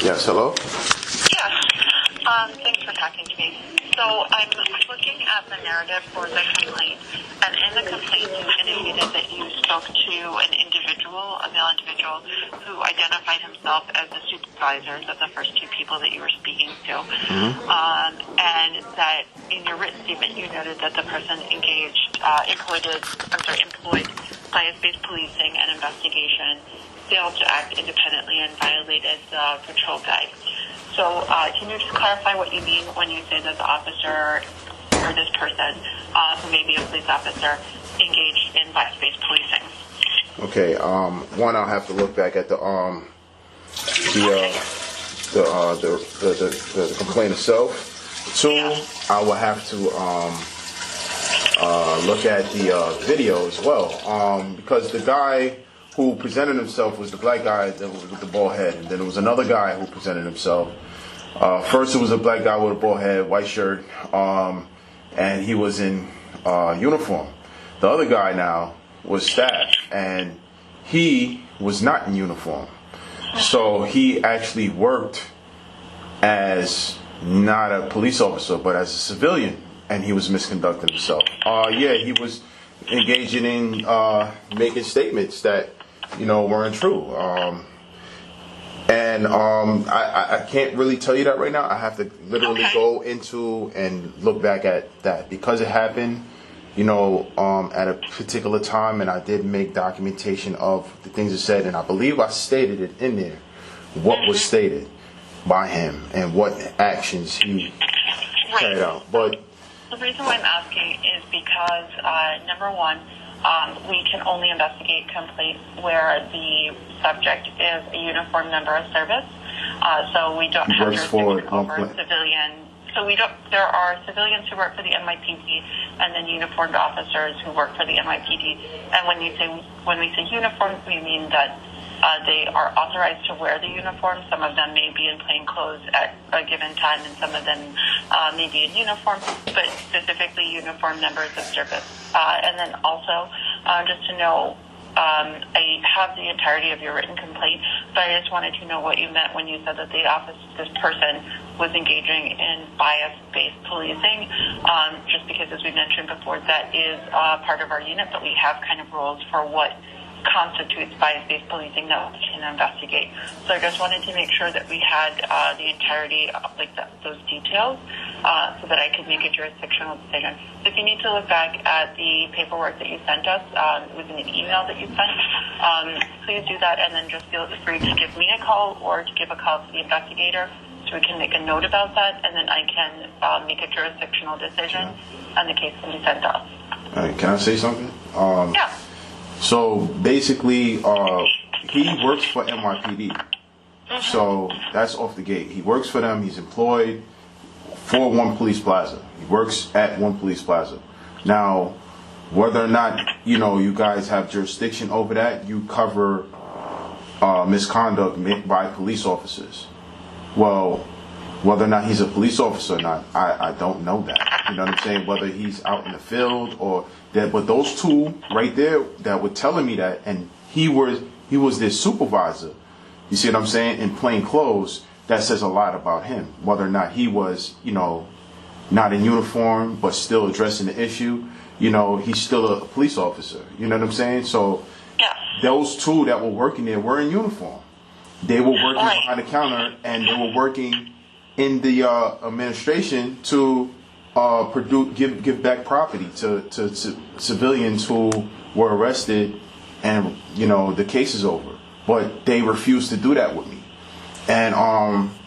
Yes, hello? Yes. Thanks for talking to me. So I'm looking at the narrative for the complaint, and in the complaint you indicated that you spoke to an individual, a male individual, who identified himself as the supervisors of the first two people that you were speaking to. And that in your written statement you noted that the person employed bias-based policing and investigation, failed to act independently and violated the patrol guide. So can you just clarify what you mean when you say that the officer or this person, who may be a police officer, engaged in bias-based policing? Okay, one, I'll have to look back at the complaint itself. Two, I will have to look at the video as well, because the guy who presented himself was the black guy that was with the bald head, and then there was another guy who presented himself. First, it was a black guy with a bald head, white shirt, and he was in uniform. The other guy now was staff, and he was not in uniform. So he actually worked as not a police officer, but as a civilian, and he was misconducting himself. He was engaging in making statements that, weren't true. I can't really tell you that right now. I have to literally go into and look back at that because it happened, at a particular time, and I did make documentation of the things it said, and I believe I stated it in there, what was stated by him and what actions he carried out. But the reason why I'm asking is because, number one, we can only investigate complaints where the subject is a uniformed member of service. So we don't have jurisdiction over civilian. So there are civilians who work for the NYPD and then uniformed officers who work for the NYPD. And when we say uniformed, we mean that they are authorized to wear the uniform. Some of them may be in plain clothes at a given time, and some of them may be in uniform, but specifically uniformed members of service. And then also, just to know, I have the entirety of your written complaint, but I just wanted to know what you meant when you said that this person was engaging in bias-based policing, just because, as we mentioned before, that is part of our unit, but we have kind of rules for what constitutes bias-based policing that we can investigate. So I just wanted to make sure that we had the entirety of those details so that I could make a jurisdictional decision. So if you need to look back at the paperwork that you sent us, it was in an email that you sent, please do that, and then just feel free to give me a call or to give a call to the investigator so we can make a note about that, and then I can make a jurisdictional decision and the case can be sent off. All right, can I say something? Yeah. So basically, he works for NYPD. So that's off the gate. He works for them. He's employed for One Police Plaza. He works at One Police Plaza. Now, whether or not, you guys have jurisdiction over that, you cover misconduct by police officers. Well, whether or not he's a police officer or not, I don't know that. You know what I'm saying? Whether he's out in the field or that, but those two right there that were telling me that, and he was their supervisor. You see what I'm saying? In plain clothes, that says a lot about him. Whether or not he was, not in uniform but still addressing the issue, he's still a police officer. You know what I'm saying? So those two that were working there were in uniform. They were working behind the counter, and they were working in the administration to give back property to civilians who were arrested, and the case is over. But they refused to do that with me. And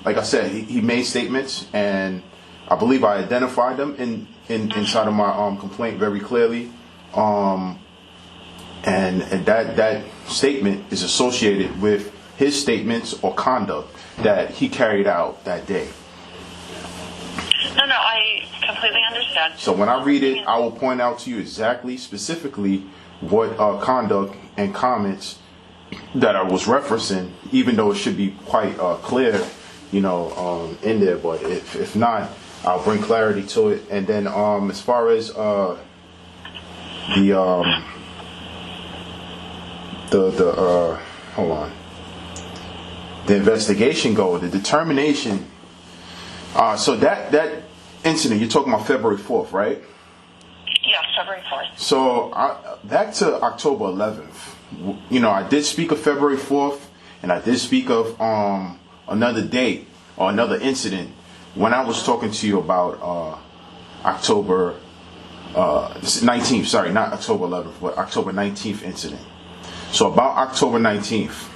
like I said, he made statements, and I believe I identified them inside of my complaint very clearly. And that statement is associated with his statements or conduct that he carried out that day. No, I completely understand. So when I read it, I will point out to you exactly, specifically, what conduct and comments that I was referencing, even though it should be quite clear, in there. But if not, I'll bring clarity to it. And then as far as hold on. the investigation go, the determination. So that incident, you're talking about February 4th, right? Yeah, February 4th. So back to October 11th. I did speak of February 4th, and I did speak of another date or another incident when I was talking to you about October 19th. Sorry, not October 11th, but October 19th incident. So about October 19th,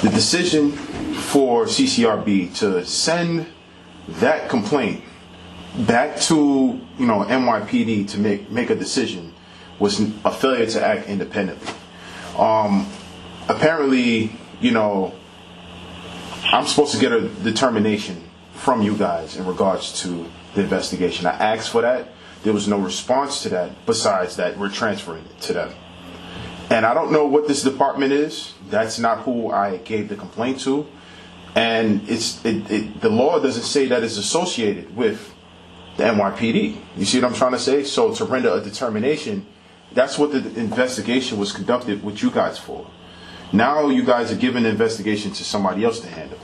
the decision for CCRB to send that complaint back to NYPD to make a decision was a failure to act independently. Apparently, I'm supposed to get a determination from you guys in regards to the investigation. I asked for that. There was no response to that. Besides that, we're transferring it to them. And I don't know what this department is. That's not who I gave the complaint to. And the law doesn't say that it's associated with the NYPD. You see what I'm trying to say? So to render a determination, that's what the investigation was conducted with you guys for. Now you guys are giving the investigation to somebody else to handle.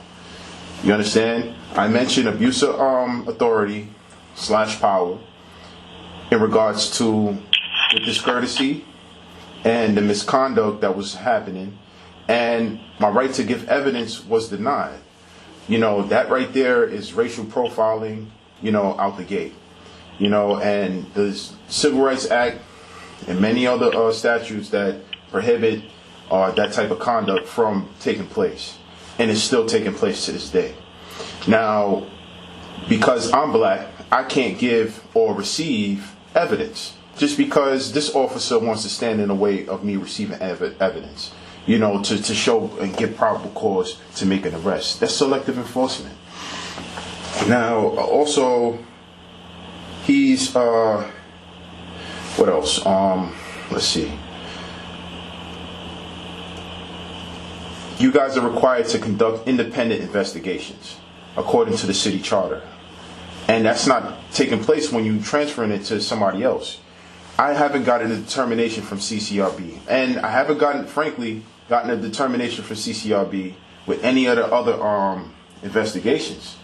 You understand? I mentioned abuse of authority / power in regards to the discourtesy and the misconduct that was happening, and my right to give evidence was denied. That right there is racial profiling, out the gate. And the Civil Rights Act and many other statutes that prohibit that type of conduct from taking place, and it's still taking place to this day. Now, because I'm black, I can't give or receive evidence just because this officer wants to stand in the way of me receiving evidence, to show and give probable cause to make an arrest. That's selective enforcement. Now, also, he's, what else? Let's see. You guys are required to conduct independent investigations according to the city charter. And that's not taking place when you're transferring it to somebody else. I haven't gotten a determination from CCRB. And I haven't gotten a determination from CCRB with any other investigations.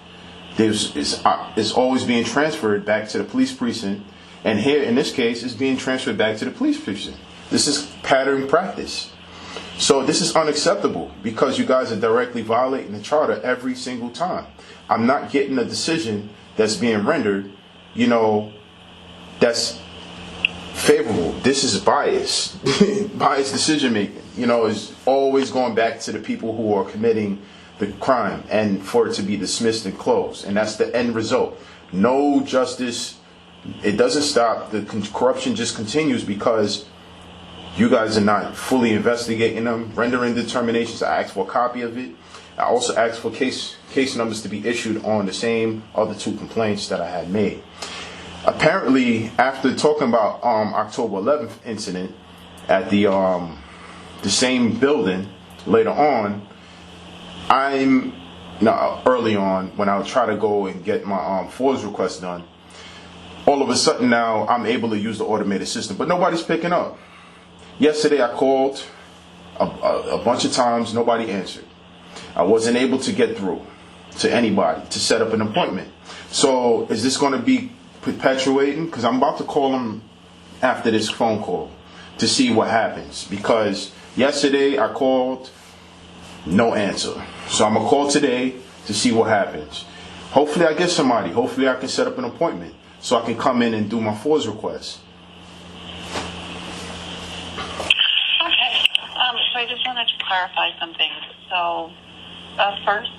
It's always being transferred back to the police precinct. And here, in this case, it's being transferred back to the police precinct. This is pattern practice. So this is unacceptable because you guys are directly violating the charter every single time. I'm not getting a decision that's being rendered, that's favorable. This is bias. Biased decision making, is always going back to the people who are committing the crime and for it to be dismissed and closed. And that's the end result. No justice. It doesn't stop. The corruption just continues because you guys are not fully investigating them, rendering determinations. I asked for a copy of it. I also asked for case numbers to be issued on the same other two complaints that I had made. Apparently, after talking about October 11th incident at the same building later on, early on when I would try to go and get my FOIA's request done, all of a sudden now I'm able to use the automated system, but nobody's picking up. Yesterday I called a bunch of times, nobody answered. I wasn't able to get through to anybody to set up an appointment. So is this going to be perpetuating? Because I'm about to call them after this phone call to see what happens. Because yesterday I called, no answer. So I'm going to call today to see what happens. Hopefully I get somebody. Hopefully I can set up an appointment so I can come in and do my FOIA's request. So I just wanted to clarify something. So first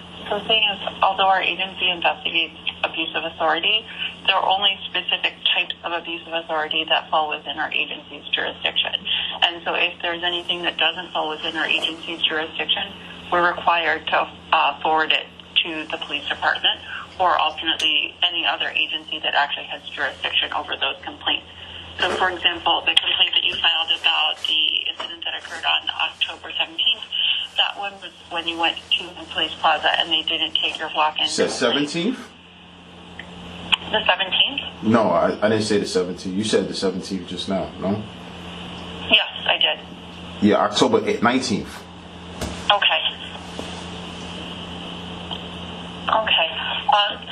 thing is, although our agency investigates abuse of authority, there are only specific types of abuse of authority that fall within our agency's jurisdiction. And so if there's anything that doesn't fall within our agency's jurisdiction, we're required to forward it to the police department or alternately any other agency that actually has jurisdiction over those complaints. So, for example, the complaint that you filed about the incident that occurred on October 17th, that one was when you went to the police plaza and they didn't take your walk-in. You said 17th? The 17th? No, I didn't say the 17th. You said the 17th just now, no? Yes, I did. Yeah, October 19th. Okay.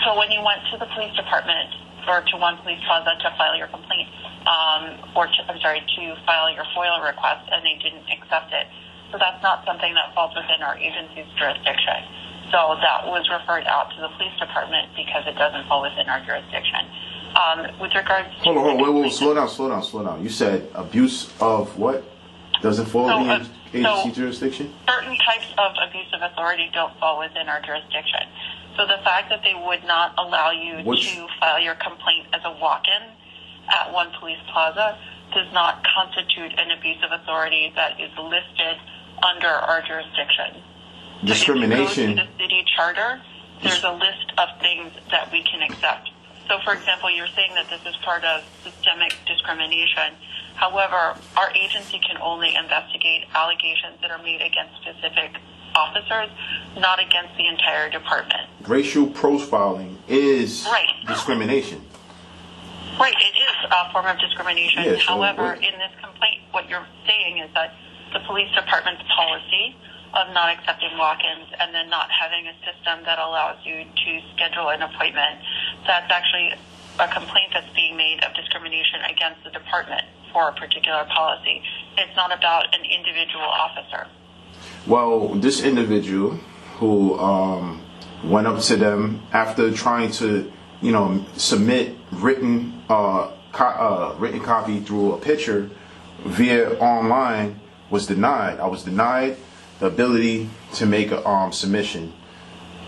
So when you went to the police department or to One Police Plaza to file your complaint, to file your FOIL request, and they didn't accept it. So that's not something that falls within our agency's jurisdiction. So that was referred out to the police department because it doesn't fall within our jurisdiction. With regards to... Hold on, wait, slow down. You said abuse of what? Doesn't fall within agency jurisdiction? Certain types of abuse of authority don't fall within our jurisdiction. So the fact that they would not allow you to file your complaint as a walk-in at One Police Plaza does not constitute an abuse of authority that is listed under our jurisdiction. Discrimination. So if you go to the city charter, there's a list of things that we can accept. So, for example, you're saying that this is part of systemic discrimination. However, our agency can only investigate allegations that are made against specific officers, not against the entire department. Racial profiling is discrimination. Right, it is a form of discrimination. Yeah, so However, in this complaint, what you're saying is that the police department's policy of not accepting walk-ins and then not having a system that allows you to schedule an appointment, that's actually a complaint that's being made of discrimination against the department for a particular policy. It's not about an individual officer. Well, this individual who went up to them after trying to, submit written copy through a picture via online was denied. I was denied the ability to make a submission.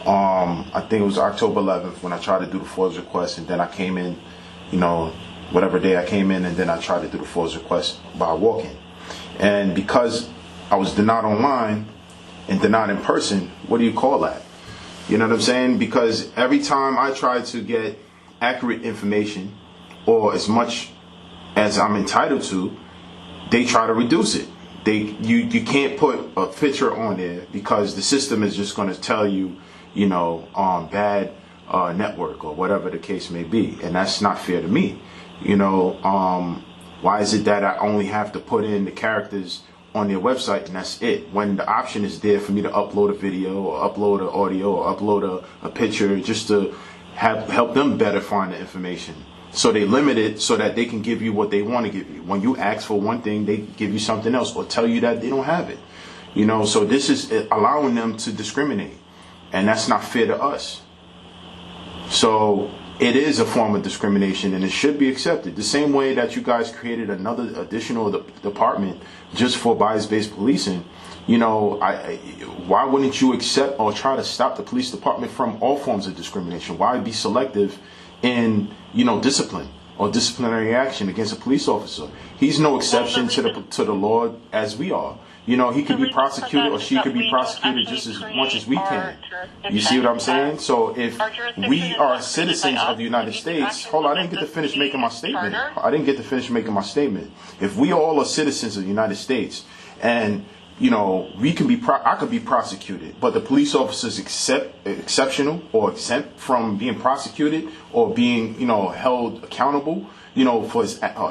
I think it was October 11th when I tried to do the FOIL request, and then I came in, whatever day I came in, and then I tried to do the FOIL request by walk-in. And because I was denied online and denied in person, what do you call that? You know what I'm saying? Because every time I try to get accurate information, or as much as I'm entitled to, they try to reduce it. You can't put a picture on there because the system is just going to tell you, bad network or whatever the case may be, and that's not fair to me. Why is it that I only have to put in the characters on their website and that's it, when the option is there for me to upload a video or upload an audio or upload a picture just to help them better find the information? So they limit it so that they can give you what they want to give you. When you ask for one thing, they give you something else or tell you that they don't have it. So this is allowing them to discriminate, and that's not fair to us. So it is a form of discrimination, and it should be accepted. The same way that you guys created another additional department just for bias-based policing, why wouldn't you accept or try to stop the police department from all forms of discrimination? Why be selective in, discipline or disciplinary action against a police officer? He's no exception to the law as we are. He could be prosecuted or she could be prosecuted just as much as we can. You see what I'm saying? So if we are citizens of the United States, hold on, I didn't get to finish making my statement. If we all are citizens of the United States and I could be prosecuted, but the police officer's exceptional or exempt from being prosecuted or being, held accountable, for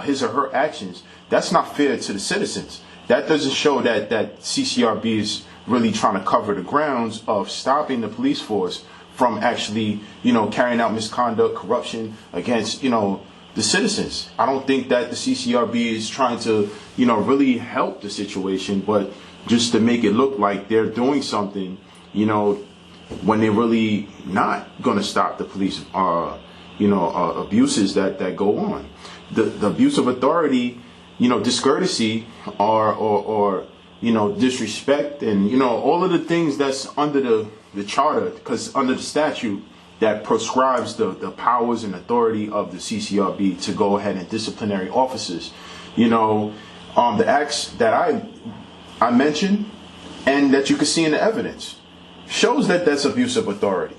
his or her actions. That's not fair to the citizens. That doesn't show that CCRB is really trying to cover the grounds of stopping the police force from actually, carrying out misconduct, corruption against, the citizens. I don't think that the CCRB is trying to, really help the situation, but just to make it look like they're doing something, when they're really not going to stop the police, abuses that go on. The abuse of authority, discourtesy or disrespect and, all of the things that's under the charter, because under the statute that prescribes the powers and authority of the CCRB to go ahead and disciplinary officers, the acts that I mentioned and that you can see in the evidence shows that that's abuse of authority.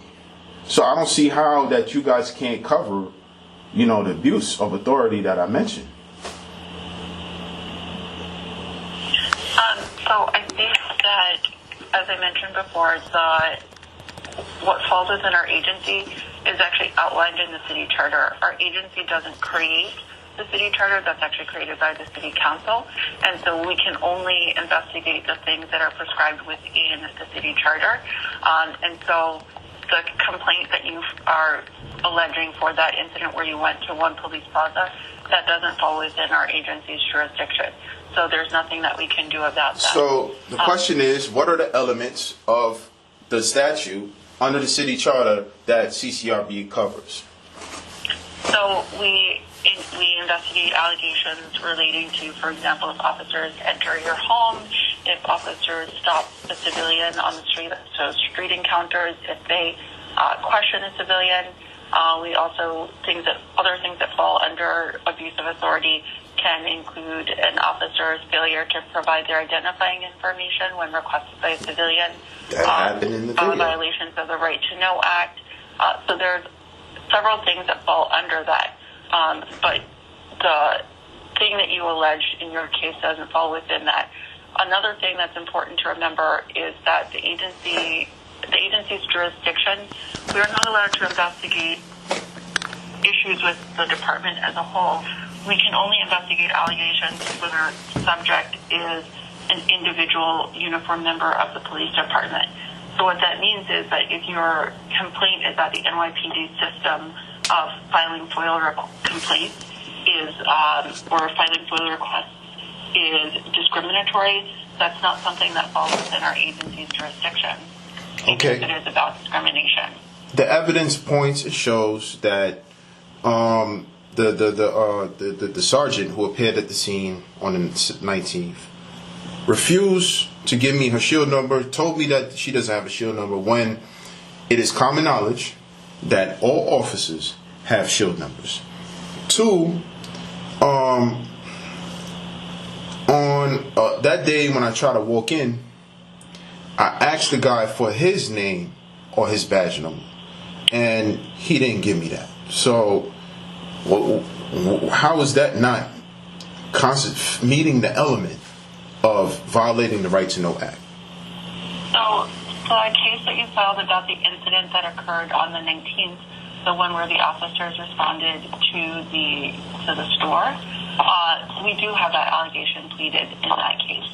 So I don't see how that you guys can't cover, the abuse of authority that I mentioned. So I think that, as I mentioned before, what falls within our agency is actually outlined in the city charter. Our agency doesn't create the city charter. That's actually created by the city council. And so we can only investigate the things that are prescribed within the city charter. And so the complaint that you are alleging for that incident where you went to one police plaza, that doesn't fall within our agency's jurisdiction. So there's nothing that we can do about that. So the question is, what are the elements of the statute under the city charter that CCRB covers? So we investigate allegations relating to, for example, if officers enter your home, if officers stop a civilian on the street, so street encounters, if they question a civilian. We also, other things that fall under abuse of authority can include an officer's failure to provide their identifying information when requested by a civilian. That happened in the video. Violations of the Right to Know Act. So there's several things that fall under that. But the thing that you alleged in your case doesn't fall within that. Another thing that's important to remember is that the agency's jurisdiction, we are not allowed to investigate issues with the department as a whole. We can only investigate allegations where the subject is an individual uniformed member of the police department. So what that means is that if your complaint is that the NYPD system of filing FOIL complaints or filing FOIL requests is discriminatory, that's not something that falls within our agency's jurisdiction. Okay. Because it is about discrimination. The evidence points, it shows that the sergeant who appeared at the scene on the 19th refused to give me her shield number, told me that she doesn't have a shield number, when it is common knowledge that all officers have shield numbers. Two, on that day when I tried to walk in, I asked the guy for his name or his badge number, and he didn't give me that. So how is that not meeting the element of violating the Right to Know Act? So the case that you filed about the incident that occurred on the 19th, the one where the officers responded to the store, we do have that allegation pleaded in that case.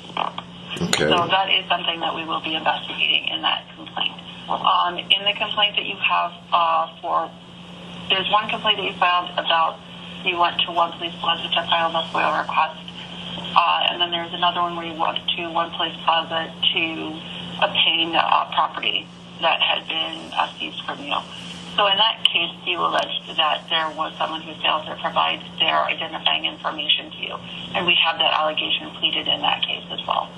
Okay. So that is something that we will be investigating in that complaint. In the complaint that you have there's one complaint that you filed about you went to one police plaza to file the FOIL request, and then there's another one where you went to one police plaza to obtain property that had been seized from you. So in that case, you alleged that there was someone who failed to provide their identifying information to you, and we have that allegation pleaded in that case as well.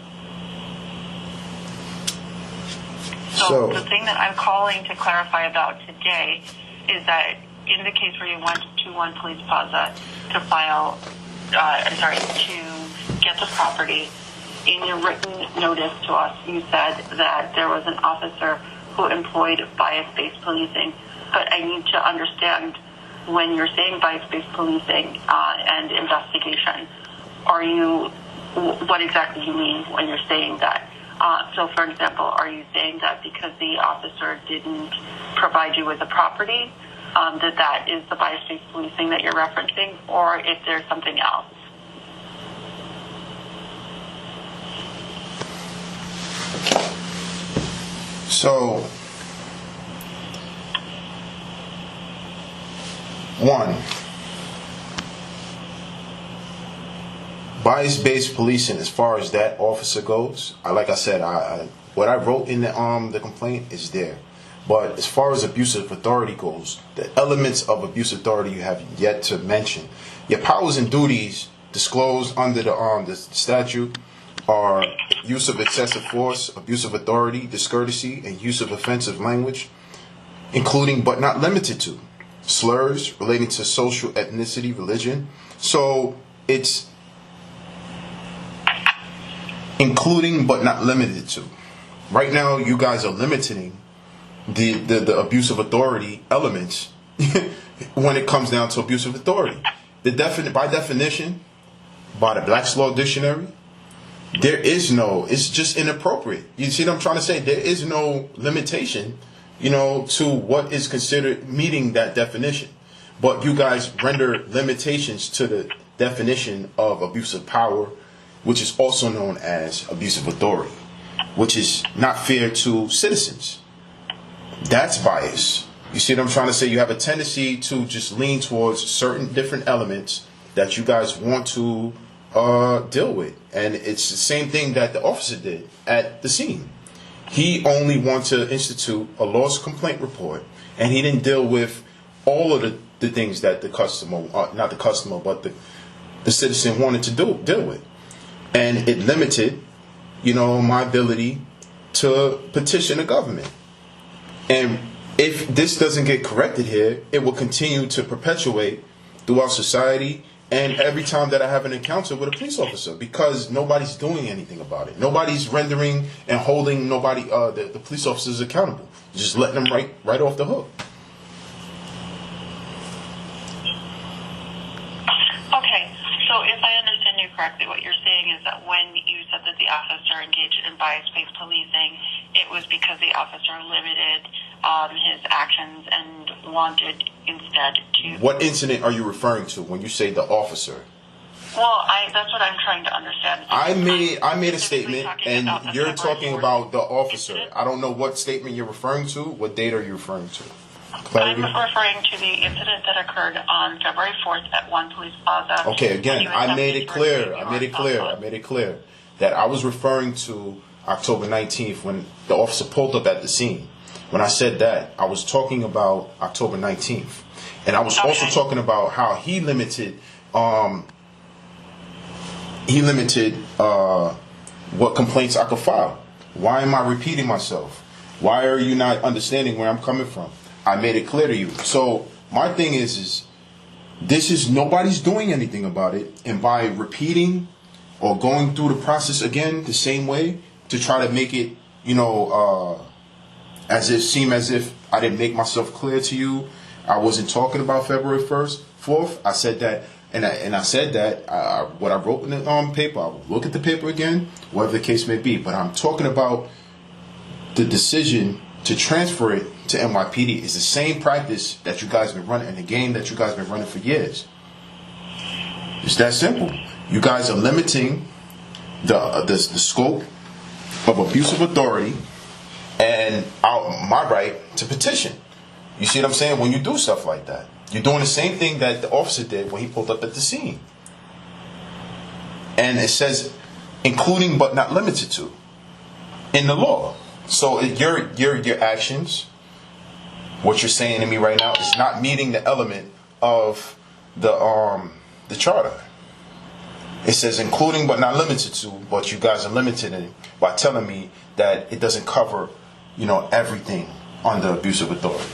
So the thing that I'm calling to clarify about today is that in the case where you went to one police plaza to file, to get the property, in your written notice to us, you said that there was an officer who employed bias-based policing. But I need to understand, when you're saying bias-based policing and investigation, what exactly you mean when you're saying that? So, for example, are you saying that because the officer didn't provide you with the property, that is the bias-based policing that you're referencing, or if there's something else? So, one, bias-based policing, as far as that officer goes, like I said, what I wrote in the complaint is there. But as far as abuse of authority goes, the elements of abuse of authority you have yet to mention. Your powers and duties disclosed under the statute are use of excessive force, abuse of authority, discourtesy, and use of offensive language, including but not limited to slurs relating to social ethnicity, religion. So it's including but not limited to. Right now, you guys are limiting the abuse of authority elements when it comes down to abuse of authority. By definition, by the Black's Law Dictionary, there is no, it's just inappropriate. You see what I'm trying to say? There is no limitation, to what is considered meeting that definition. But you guys render limitations to the definition of abuse of power, which is also known as abuse of authority, which is not fair to citizens. That's bias. You see what I'm trying to say? You have a tendency to just lean towards certain different elements that you guys want to deal with. And it's the same thing that the officer did at the scene. He only wanted to institute a lost complaint report, and he didn't deal with all of the things that the customer, not the customer, but the citizen wanted to deal with. And it limited, my ability to petition the government. And if this doesn't get corrected here, it will continue to perpetuate throughout society and every time that I have an encounter with a police officer, because nobody's doing anything about it. Nobody's rendering and holding the police officers accountable. Just letting them right off the hook. Okay, so if I understand you correctly, what you're saying is that when you said that the officer engaged in bias-based policing, it was because the officer limited his actions and wanted instead to... What incident are you referring to when you say the officer? Well, that's what I'm trying to understand. I made a statement, and you're talking about the officer. I don't know what statement you're referring to. What date are you referring to? Clarity? I'm referring to the incident that occurred on February 4th at One Police Plaza. Okay, again, I made it clear that I was referring to October 19th when the officer pulled up at the scene. When I said that, I was talking about October 19th. And I was also talking about how he limited what complaints I could file. Why am I repeating myself? Why are you not understanding where I'm coming from? I made it clear to you. So my thing is nobody's doing anything about it. And by repeating or going through the process again the same way to try to make it, seem as if I didn't make myself clear to you, I wasn't talking about February 4th. I said that, and I said that what I wrote in the paper. I will look at the paper again, whatever the case may be. But I'm talking about the decision to transfer it to NYPD is the same practice that you guys have been running, and the game that you guys have been running for years. It's that simple. You guys are limiting the scope of abuse of authority and my right to petition. You see what I'm saying? When you do stuff like that, you're doing the same thing that the officer did when he pulled up at the scene. And it says, including but not limited to, in the law. So your actions, what you're saying to me right now, is not meeting the element of the charter. It says including but not limited to, but you guys are limited in it by telling me that it doesn't cover, everything under abuse of authority.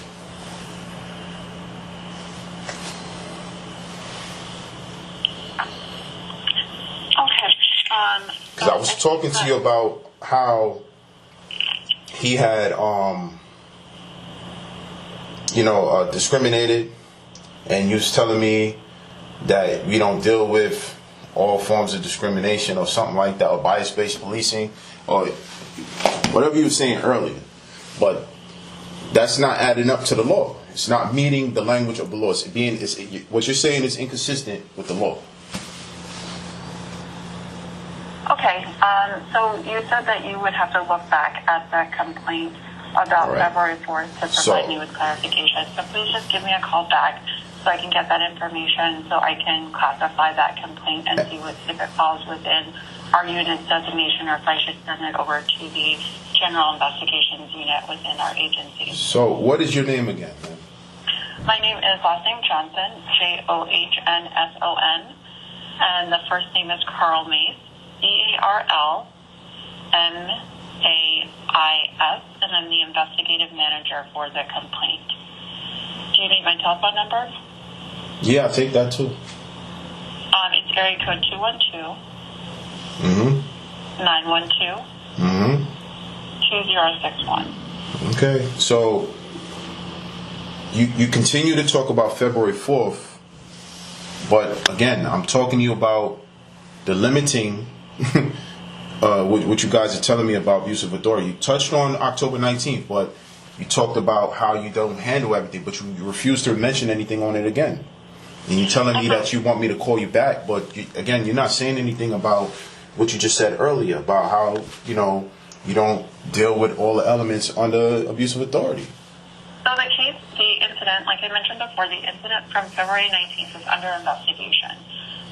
Okay. Because I was talking to you about how he had, discriminated, and you was telling me that we don't deal with all forms of discrimination or something like that, or bias-based policing, or whatever you were saying earlier. But that's not adding up to the law. It's not meeting the language of the law. What you're saying is inconsistent with the law. Okay, so you said that you would have to look back at the complaint about February 4th to provide me with clarification. So please just give me a call back so I can get that information, so I can classify that complaint and see if it falls within our unit's designation, or if I should send it over to the General Investigations Unit within our agency. So what is your name again? My name is last name Johnson, Johnsson, and the first name is Carlnais, Carlnais, and I'm the investigative manager for the complaint. Do you need my telephone number? Yeah, I'll take that too. It's area code 212 Mm-hmm. 912 Mm-hmm. 2061. Okay, so you continue to talk about February 4th, but again, I'm talking to you about the limiting, what you guys are telling me about abuse of authority. You touched on October 19th, but you talked about how you don't handle everything, but you refuse to mention anything on it again. And you're telling me that you want me to call you back, but again, you're not saying anything about what you just said earlier about how, you don't deal with all the elements under abuse of authority. incident, like I mentioned before, the incident from February 19th is under investigation.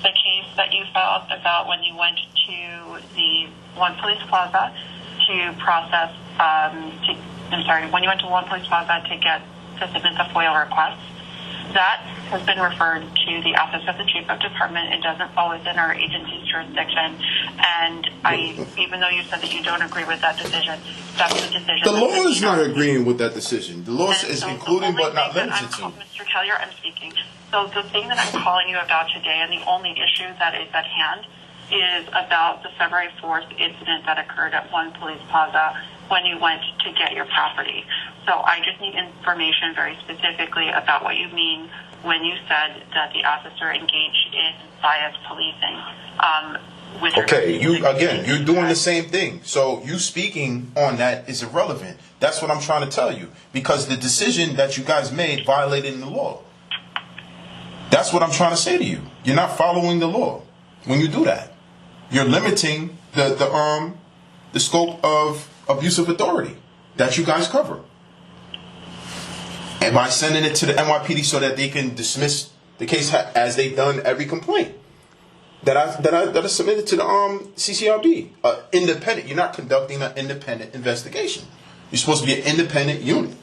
The case that you filed about when you went to the One Police Plaza to process, when you went to One Police Plaza to submit the FOIL request, that has been referred to the Office of the Chief of Department. It doesn't fall within our agency's jurisdiction. And even though you said that you don't agree with that decision, that's the decision. The law is not agreeing with that decision. The law is including but not limited to. Mr. Kelly, I'm speaking. So the thing that I'm calling you about today, and the only issue that is at hand, is about the February 4th incident that occurred at One Police Plaza when you went to get your property. So I just need information very specifically about what you mean when you said that the officer engaged in biased policing. Okay, you're doing the same thing. So you speaking on that is irrelevant. That's what I'm trying to tell you. Because the decision that you guys made violated the law. That's what I'm trying to say to you. You're not following the law when you do that. You're limiting the scope of abuse of authority that you guys cover. And by sending it to the NYPD so that they can dismiss the case as they've done every complaint that I submitted to the CCRB. Independent. You're not conducting an independent investigation. You're supposed to be an independent unit.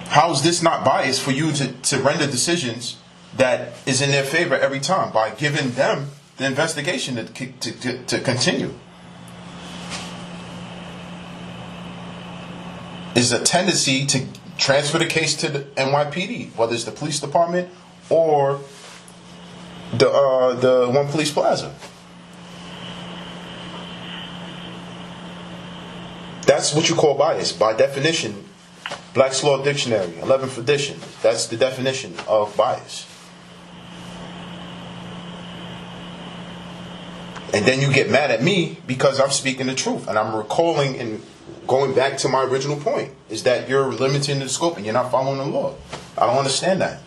How is this not biased for you to render decisions that is in their favor every time by giving them the investigation to continue? Is a tendency to transfer the case to the NYPD, whether it's the police department or the One Police Plaza. That's what you call bias. By definition, Black's Law Dictionary, 11th edition. That's the definition of bias. And then you get mad at me because I'm speaking the truth. And I'm recalling and going back to my original point, is that you're limiting the scope and you're not following the law. I don't understand that.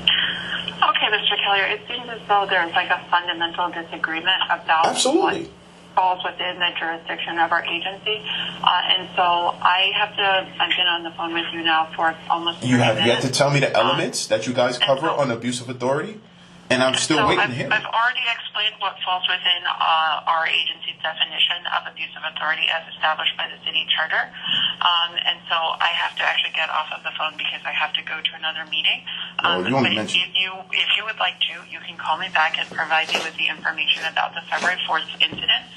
Okay, Mr. Keller, it seems as though there's like a fundamental disagreement about Absolutely. what falls within the jurisdiction of our agency. And so I've been on the phone with you now for almost 3 minutes. You have to tell me the elements that you guys cover on abuse of authority, and I'm still waiting to hear. I've already explained what falls within our agency's definition of abuse of authority as established by the city charter. And so I have to actually get off of the phone because I have to go to another meeting. But if you would like to, you can call me back and provide me with the information about the February 4th incident.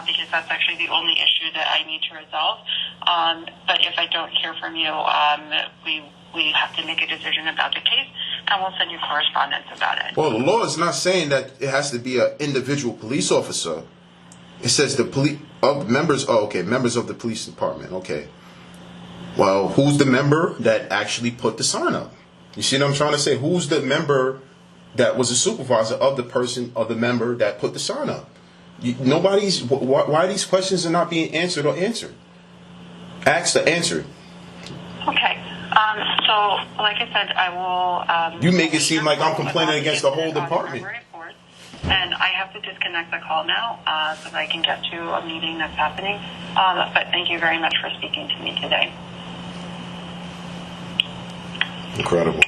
Because that's actually the only issue that I need to resolve. But if I don't hear from you, we have to make a decision about the case, and we'll send you correspondence about it. Well, the law is not saying that it has to be an individual police officer. It says the members of the police department. Okay. Well, who's the member that actually put the sign up? You see what I'm trying to say? Who's the member that was a supervisor of the person or the member that put the sign up? Why these questions are not being answered or answered? Asked or answered. Okay. So, like I said, I will... you make it seem like I'm complaining against the whole department. And I have to disconnect the call now so that I can get to a meeting that's happening. But thank you very much for speaking to me today. Incredible.